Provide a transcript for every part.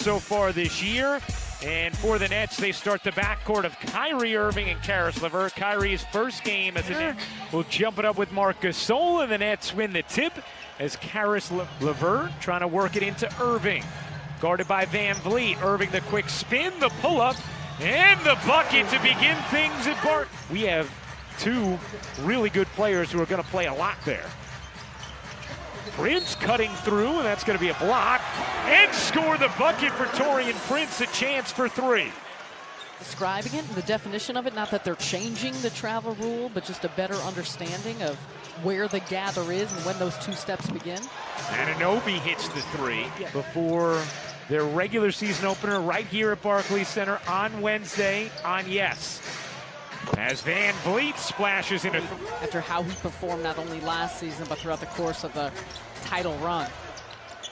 so far this year. And for the Nets, they start the backcourt of Kyrie Irving and Caris LeVert. Kyrie's first game as a Net will jump it up with Marc Gasol, and the Nets win the tip as Caris LeVert trying to work it into Irving. Guarded by Van Vliet. Irving the quick spin, the pull-up, and the bucket to begin things at Bart. We have two really good players who are going to play a lot there. Prince cutting through, and that's going to be a block. And score the bucket for Taurean Prince, a chance for three. Describing it, the definition of it, not that they're changing the travel rule, but just a better understanding of where the gather is and when those two steps begin. Anunoby hits the three before their regular season opener right here at Barclays Center on Wednesday on Yes. As Van Vliet splashes in after how he performed not only last season but throughout the course of the title run.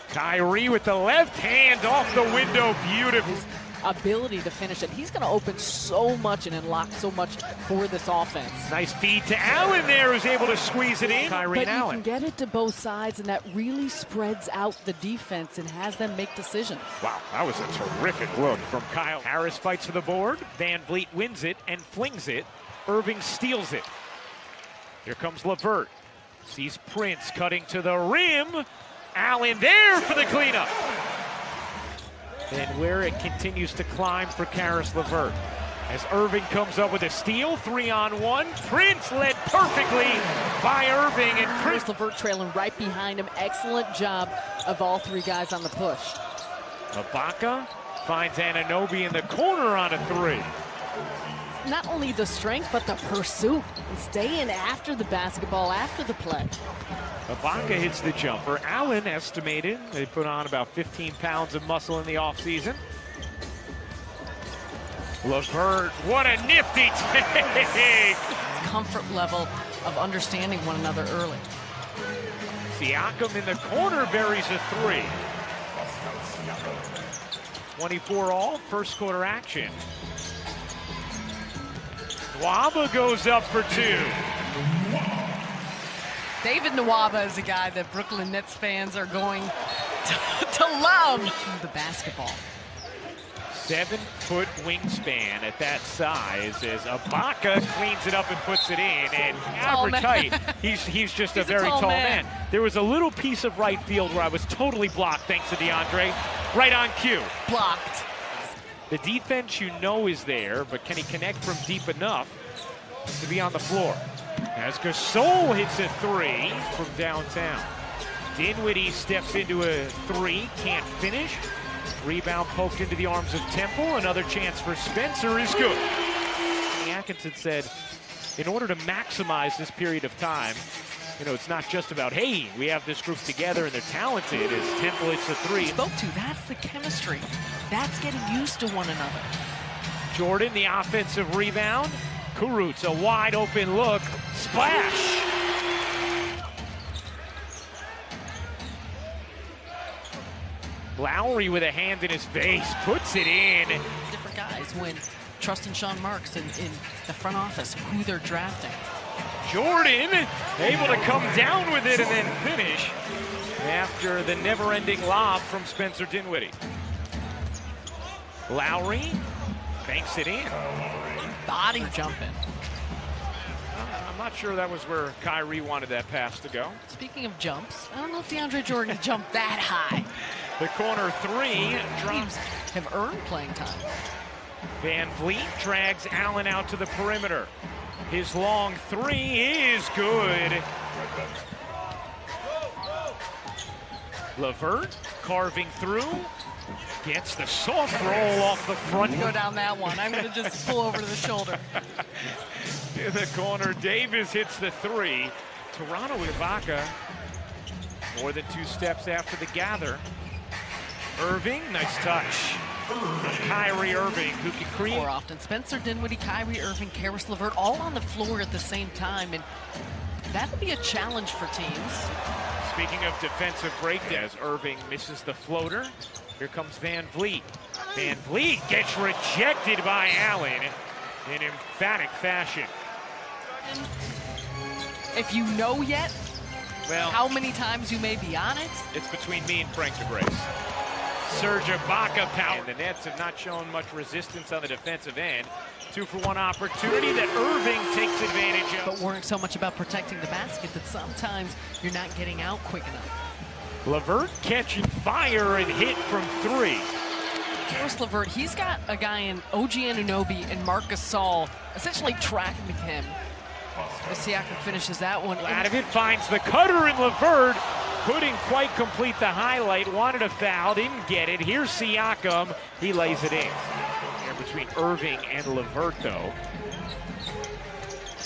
Kyrie with the left hand off the window, beautiful. His ability to finish it. He's going to open so much and unlock so much for this offense. Nice feed to Allen there, who's able to squeeze it in. Kyrie but and Allen. You can get it to both sides, and that really spreads out the defense and has them make decisions. Wow, that was a terrific look from Kyle. Harris fights for the board. Van Vliet wins it and flings it. Irving steals it. Here comes LeVert. Sees Prince cutting to the rim. Allen there for the cleanup. And where it continues to climb for Caris LeVert. As Irving comes up with a steal, 3-on-1. Prince led perfectly by Irving. And Caris LeVert trailing right behind him. Excellent job of all three guys on the push. Ibaka finds Anunoby in the corner on a three. Not only the strength, but the pursuit. And staying after the basketball, after the play. Ibaka hits the jumper. Allen estimated they put on about 15 pounds of muscle in the offseason. LeVert, what a nifty take! Comfort level of understanding one another early. Siakam in the corner buries a three. 24 all, first quarter action. Nwaba goes up for two. David Nwaba is a guy that Brooklyn Nets fans are going to love the basketball. 7-foot wingspan at that size as Ibaka cleans it up and puts it in. And average height, he's just a very tall man. There was a little piece of right field where I was totally blocked thanks to DeAndre. Right on cue. Blocked. The defense you know is there, but can he connect from deep enough to be on the floor? As Gasol hits a three from downtown. Dinwiddie steps into a three, can't finish. Rebound poked into the arms of Temple. Another chance for Spencer is good. Atkinson said, in order to maximize this period of time, you know, it's not just about, hey, we have this group together and they're talented. As Temple hits a three. Spoke to, that's the chemistry. That's getting used to one another. Jordan, the offensive rebound. Kurucs, a wide open look. Splash! Lowry with a hand in his face, puts it in. Different guys when trusting Sean Marks in the front office, who they're drafting. Jordan able to come down with it and then finish after the never-ending lob from Spencer Dinwiddie. Lowry banks it in. Body jumping. I'm not sure that was where Kyrie wanted that pass to go. Speaking of jumps, I don't know if DeAndre Jordan jumped that high. The corner three drops have earned playing time. Van Vliet drags Allen out to the perimeter. His long three is good. LeVert carving through. Gets the soft roll off the front. Go down that one. I'm going to just pull over to the shoulder. In the corner, Davis hits the three. Toronto with Ibaka. More than 2 steps after the gather. Irving, nice touch. Kyrie Irving, who can create. More often, Spencer Dinwiddie, Kyrie Irving, Caris LeVert, all on the floor at the same time, and that'll be a challenge for teams. Speaking of defensive breakdown, as Irving misses the floater, here comes Van Vliet. Van Vliet gets rejected by Allen in emphatic fashion. If you know yet, well, how many times you may be on it? It's between me and Frank DeGrace. Serge Ibaka power. And the Nets have not shown much resistance on the defensive end. 2-for-1 opportunity that Irving takes advantage of. But worrying so much about protecting the basket that sometimes you're not getting out quick enough. LeVert catching fire and hit from 3. Caris LeVert, he's got a guy in OG Anunoby and Marc Gasol essentially tracking him. Siakam finishes that one. Out of it, finds the cutter, and LeVert couldn't quite complete the highlight. Wanted a foul, didn't get it. Here's Siakam. He lays it in. Here between Irving and LeVert, though.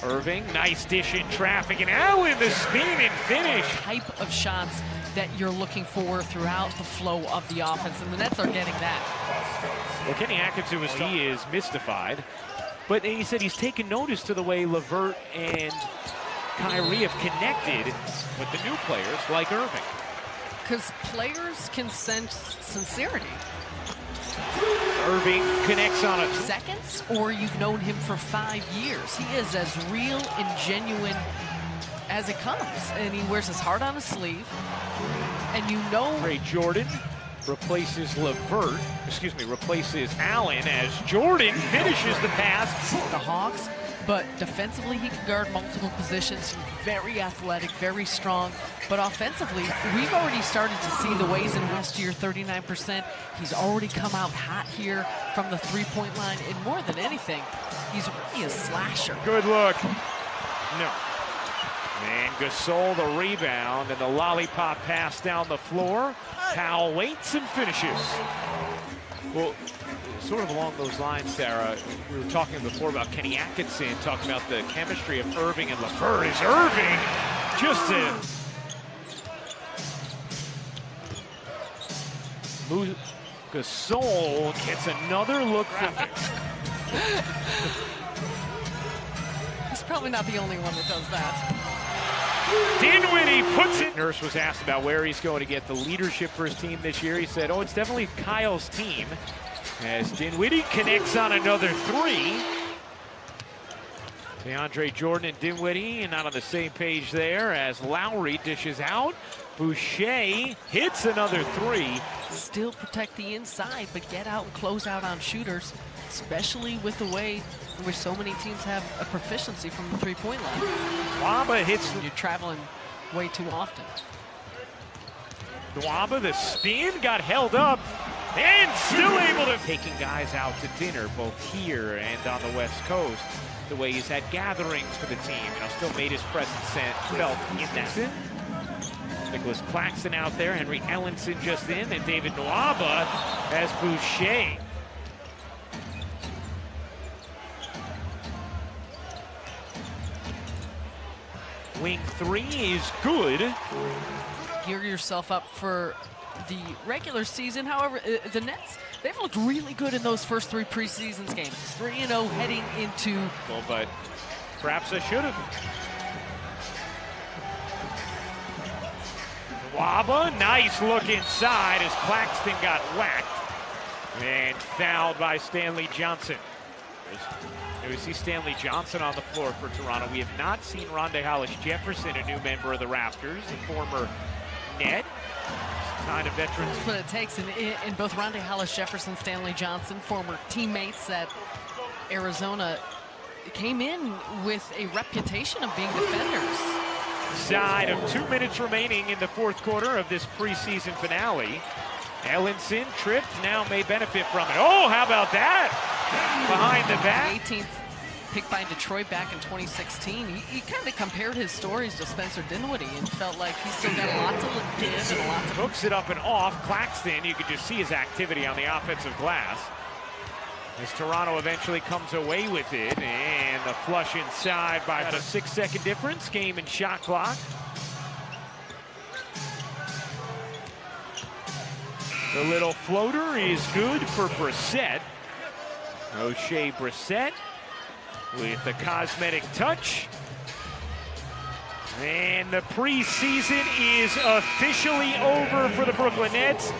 Irving, nice dish in traffic, and Allen the spin and finish. Type of shots that you're looking for throughout the flow of the offense, and the Nets are getting that. Well, Kenny Atkinson he is mystified, but he said he's taken notice to the way LeVert and Kyrie have connected with the new players like Irving. Because players can sense sincerity. Irving connects on it. Seconds, or you've known him for 5 years. He is as real and genuine as it comes, and he wears his heart on his sleeve. And you know, Ray Jordan replaces Allen as Jordan finishes the pass. The Hawks, but defensively he can guard multiple positions. He's very athletic, very strong, but offensively we've already started to see the ways in last year. 39%. He's already come out hot here from the three-point line, and more than anything, he's really a slasher. Good look. No. And Gasol the rebound, and the lollipop pass down the floor. Powell waits and finishes. Well, sort of along those lines, Sarah, we were talking before about Kenny Atkinson, talking about the chemistry of Irving and LeVert. Is Irving just Gasol gets another look for He's probably not the only one that does that. Dinwiddie puts it. Nurse was asked about where he's going to get the leadership for his team this year. He said, oh, it's definitely Kyle's team. As Dinwiddie connects on another 3. DeAndre Jordan and Dinwiddie not on the same page there as Lowry dishes out. Boucher hits another 3. Still protect the inside, but get out and close out on shooters, especially with the way in which so many teams have a proficiency from the three-point line. Nwaba hits. You're traveling way too often. Nwaba, the spin, got held up, and still able to taking guys out to dinner, both here and on the West Coast. The way he's had gatherings for the team, still made his presence felt in that. Nicholas Claxton out there, Henry Ellenson just in, and David Nwaba as Boucher. Wing 3 is good. Gear yourself up for the regular season. However, the Nets, they've looked really good in those first 3 preseason games. 3-0 heading into... Well, but perhaps I should have. Nwaba, nice look inside as Claxton got whacked. And fouled by Stanley Johnson. We see Stanley Johnson on the floor for Toronto. We have not seen Rondae Hollis-Jefferson, a new member of the Raptors, the former Net. Kind of veterans. That's what it takes in both Rondae Hollis-Jefferson, Stanley Johnson, former teammates at Arizona, came in with a reputation of being defenders. Side of 2 minutes remaining in the 4th quarter of this preseason finale. Ellenson tripped, now may benefit from it. Oh, how about that? Behind the back. 18th pick by Detroit back in 2016. He kind of compared his stories to Spencer Dinwiddie and felt like he's still got a lot to give and a lot to... Hooks it up and off. Claxton, you could just see his activity on the offensive glass. As Toronto eventually comes away with it, and the flush inside by about a 6-second difference. Game and shot clock. The little floater is good for Brissett. O'Shea Brissett with the cosmetic touch. And the preseason is officially over for the Brooklyn Nets.